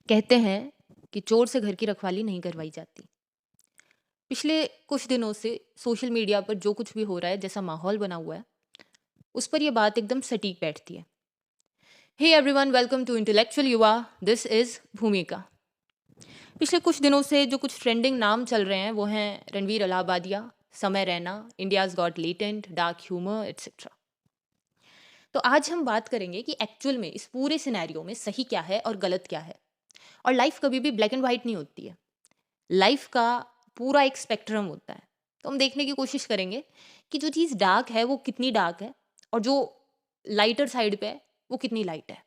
कहते हैं कि चोर से घर की रखवाली नहीं करवाई जाती। पिछले कुछ दिनों से सोशल मीडिया पर जो कुछ भी हो रहा है, जैसा माहौल बना हुआ है, उस पर यह बात एकदम सटीक बैठती है। Hey everyone, welcome to intellectual Yuva. This is Bhumika. पिछले कुछ दिनों से जो कुछ ट्रेंडिंग नाम चल रहे हैं वो हैं रणवीर अलाहाबादिया, समय Raina, India's got latent, dark humour etcetera. तो आज हम बात करेंगे कि एक्चुअल में इस पूरे सिनेरियो में सही क्या है और गलत क्या है। और लाइफ कभी भी ब्लैक एंड वाइट नहीं होती है। लाइफ का पूरा एक स्पेक्ट्रम होता है। तो हम देखने की कोशिश करेंगे कि जो चीज़ डार्क है वो कितनी डार्क है और जो लाइटर साइड पे है वो कितनी लाइट है।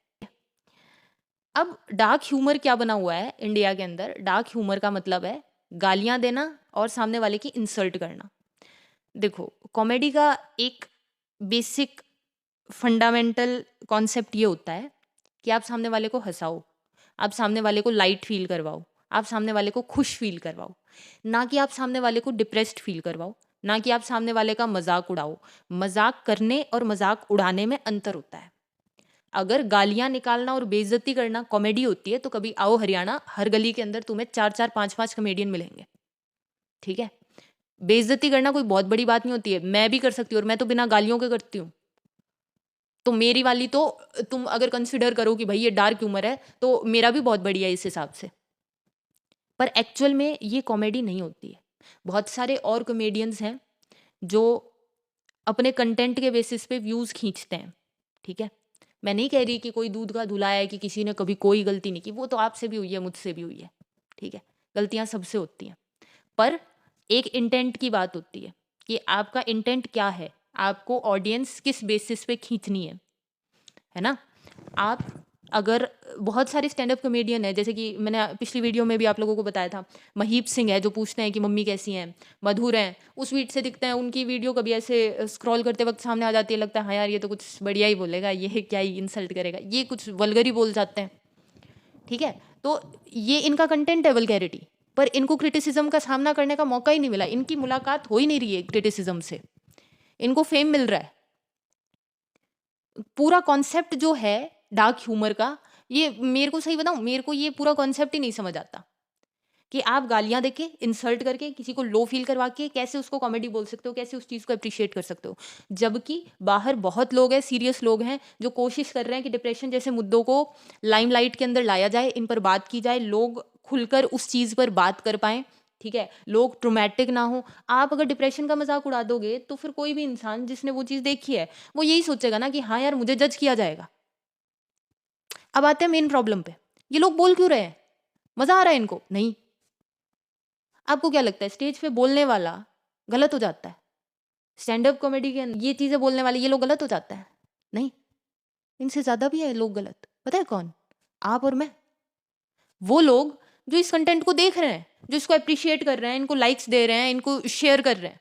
अब डार्क ह्यूमर क्या बना हुआ है इंडिया के अंदर? डार्क ह्यूमर का मतलब है गालियां देना और सामने वाले की इंसल्ट करना। देखो, कॉमेडी का एक बेसिक फंडामेंटल कॉन्सेप्ट ये होता है कि आप सामने वाले को हंसाओ, आप सामने वाले को लाइट फील करवाओ, आप सामने वाले को खुश फील करवाओ, ना कि आप सामने वाले को डिप्रेस्ड फील करवाओ, ना कि आप सामने वाले का मजाक उड़ाओ। मजाक करने और मजाक उड़ाने में अंतर होता है। अगर गालियां निकालना और बेइज्जती करना कॉमेडी होती है तो कभी आओ हरियाणा, हर गली के अंदर तुम्हें 4-4 5-5 कॉमेडियन मिलेंगे। ठीक है? बेइज्जती करना कोई बहुत बड़ी बात नहीं होती है, मैं भी कर सकती हूँ और मैं तो बिना गालियों के करती हूँ। तो मेरी वाली तो तुम अगर कंसिडर करो कि भाई ये डार्क ह्यूमर है तो मेरा भी बहुत बढ़िया है इस हिसाब से। पर एक्चुअल में ये कॉमेडी नहीं होती है। बहुत सारे और कॉमेडियंस हैं जो अपने कंटेंट के बेसिस पे व्यूज़ खींचते हैं। ठीक है? मैं नहीं कह रही कि कोई दूध का धुला है, कि किसी ने कभी कोई गलती नहीं की। वो तो आपसे भी हुई है, मुझसे भी हुई है। ठीक है? गलतियाँ सबसे होती हैं। पर एक इंटेंट की बात होती है कि आपका इंटेंट क्या है? आपको ऑडियंस किस बेसिस पे खींचनी है ना? आप अगर बहुत सारे स्टैंड अप कॉमेडियन है, जैसे कि मैंने पिछली वीडियो में भी आप लोगों को बताया था, महीप सिंह है जो पूछते हैं कि मम्मी कैसी हैं, मधुर हैं, उस वीट से दिखते हैं। उनकी वीडियो कभी ऐसे स्क्रॉल करते वक्त सामने आ जाती है, लगता है हाँ यार ये तो कुछ बढ़िया ही बोलेगा, ये क्या ही इंसल्ट करेगा, ये कुछ वल्गर ही बोल जाते हैं। ठीक है? तो ये इनका कंटेंट है, वल्गैरिटी। पर इनको क्रिटिसिज्म का सामना करने का मौका ही नहीं मिला, इनकी मुलाकात हो ही नहीं रही है क्रिटिसिज्म से। इनको फेम मिल रहा है। पूरा कॉन्सेप्ट जो है डार्क ह्यूमर का, ये मेरे को सही बताऊं, मेरे को ये पूरा कॉन्सेप्ट ही नहीं समझ आता कि आप गालियां देके, इंसल्ट करके, किसी को लो फील करवा के कैसे उसको कॉमेडी बोल सकते हो, कैसे उस चीज़ को अप्रिशिएट कर सकते हो। जबकि बाहर बहुत लोग हैं, सीरियस लोग हैं, जो कोशिश कर रहे हैं कि डिप्रेशन जैसे मुद्दों को लाइमलाइट के अंदर लाया जाए, इन पर बात की जाए, लोग खुलकर उस चीज़ पर बात कर पाएं। ठीक है? लोग ट्रोमैटिक ना हो। आप अगर डिप्रेशन का मजाक उड़ा दोगे तो फिर कोई भी इंसान जिसने वो चीज़ देखी है वो यही सोचेगा ना कि हाँ यार मुझे जज किया जाएगा। अब आते हैं मेन प्रॉब्लम पे। ये लोग बोल क्यों रहे हैं? मजा आ रहा है इनको? नहीं। आपको क्या लगता है स्टेज पे बोलने वाला गलत हो जाता है? स्टैंड अप कॉमेडी के ये चीजें बोलने वाले ये लोग गलत हो जाता है? नहीं। इनसे ज्यादा भी है लोग गलत। पता है कौन? आप और मैं। वो लोग जो इस कंटेंट को देख रहे हैं, जो इसको अप्रिशिएट कर रहे हैं, इनको लाइक्स दे रहे हैं, इनको शेयर कर रहे हैं।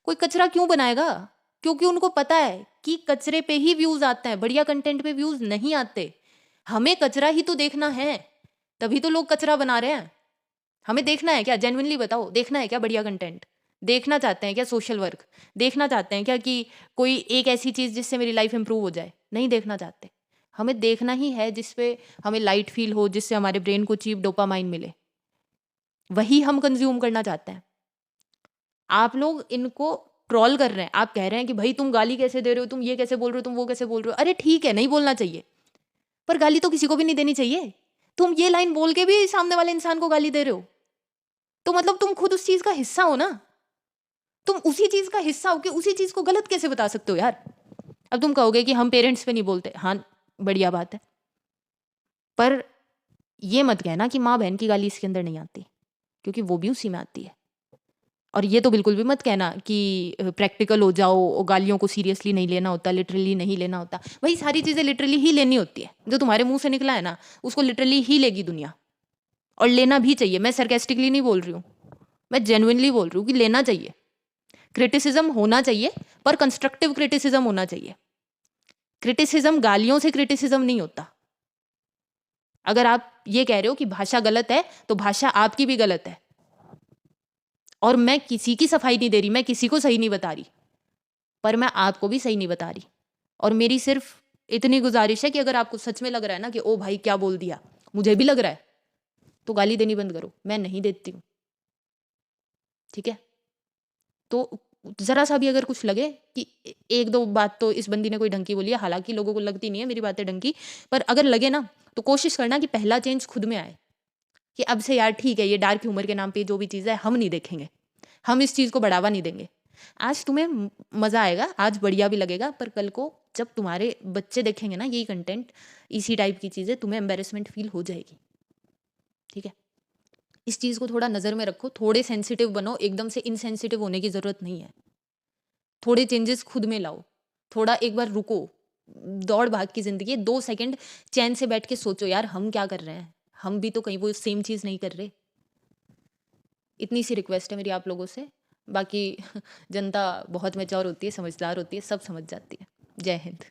कोई कचरा क्यों बनाएगा? क्योंकि उनको पता है कि कचरे पे ही व्यूज आते हैं, बढ़िया कंटेंट पे व्यूज नहीं आते। हमें कचरा ही तो देखना है, तभी तो लोग कचरा बना रहे हैं। हमें देखना है क्या? जेन्युइनली बताओ, देखना है क्या बढ़िया कंटेंट? देखना चाहते हैं क्या सोशल वर्क? देखना चाहते हैं क्या कि कोई एक ऐसी चीज़ जिससे मेरी लाइफ इंप्रूव हो जाए? नहीं देखना चाहते। हमें देखना ही है जिसपे हमें लाइट फील हो, जिससे हमारे ब्रेन को चीप डोपामाइन मिले। वही हम कंज्यूम करना चाहते हैं। आप लोग इनको ट्रोल कर रहे हैं। आप कह रहे हैं कि भाई तुम गाली कैसे दे रहे हो, तुम ये कैसे बोल रहे हो, तुम वो कैसे बोल रहे हो। अरे ठीक है, नहीं बोलना चाहिए, पर गाली तो किसी को भी नहीं देनी चाहिए। तुम ये लाइन बोल के भी सामने वाले इंसान को गाली दे रहे हो, तो मतलब तुम खुद उस चीज का हिस्सा हो ना। तुम उसी चीज का हिस्सा हो कि उसी चीज को गलत कैसे बता सकते हो यार? अब तुम कहोगे कि हम पेरेंट्स पे नहीं बोलते। हाँ, बढ़िया बात है, पर ये मत कहना कि माँ बहन की गाली इसके अंदर नहीं आती, क्योंकि वो भी उसी में आती है। और ये तो बिल्कुल भी मत कहना कि प्रैक्टिकल हो जाओ, गालियों को सीरियसली नहीं लेना होता, लिटरली नहीं लेना होता। वही सारी चीज़ें लिटरली ही लेनी होती है। जो तुम्हारे मुंह से निकला है ना, उसको लिटरली ही लेगी दुनिया, और लेना भी चाहिए। मैं सरकेस्टिकली नहीं बोल रही हूँ, मैं जेन्युइनली बोल रही हूँ कि लेना चाहिए। क्रिटिसिज्म होना चाहिए, पर कंस्ट्रक्टिव क्रिटिसिज्म होना चाहिए। क्रिटिसिज्म गालियों से क्रिटिसिज्म नहीं होता। अगर आप ये कह रहे हो कि भाषा गलत है, तो भाषा आपकी भी गलत है। और मैं किसी की सफाई नहीं दे रही, मैं किसी को सही नहीं बता रही, पर मैं आपको भी सही नहीं बता रही। और मेरी सिर्फ इतनी गुजारिश है कि अगर आपको सच में लग रहा है ना कि ओ भाई क्या बोल दिया, मुझे भी लग रहा है, तो गाली देनी बंद करो, मैं नहीं देती हूँ, ठीक है? तो ज़रा सा भी अगर कुछ लगे कि 1-2 बात तो इस बंदी ने कोई ढंग की बोली है, हालाँकि लोगों को लगती नहीं है मेरी बातें ढंग की, पर अगर लगे ना, तो कोशिश करना कि पहला चेंज खुद में आए, कि अब से यार ठीक है, ये डार्क ह्यूमर के नाम पे जो भी चीज़ है, हम नहीं देखेंगे। हम इस चीज़ को बढ़ावा नहीं देंगे। आज तुम्हें मज़ा आएगा, आज बढ़िया भी लगेगा, पर कल को जब तुम्हारे बच्चे देखेंगे ना यही कंटेंट, इसी टाइप की चीज़ें, तुम्हें एम्बैरेसमेंट फ़ील हो जाएगी, ठीक है? इस चीज़ को थोड़ा नज़र में रखो, थोड़े सेंसिटिव बनो, एकदम से इनसेंसिटिव होने की ज़रूरत नहीं है। थोड़े चेंजेस खुद में लाओ, थोड़ा एक बार रुको, दौड़-भाग की ज़िंदगी है, 2 सेकंड चैन से बैठ के सोचो यार हम क्या कर रहे हैं? हम भी तो कहीं वो सेम चीज़ नहीं कर रहे। इतनी सी रिक्वेस्ट है मेरी आप लोगों से। बाकी जनता बहुत मैच्योर होती है, समझदार होती है, सब समझ जाती है। जय हिंद।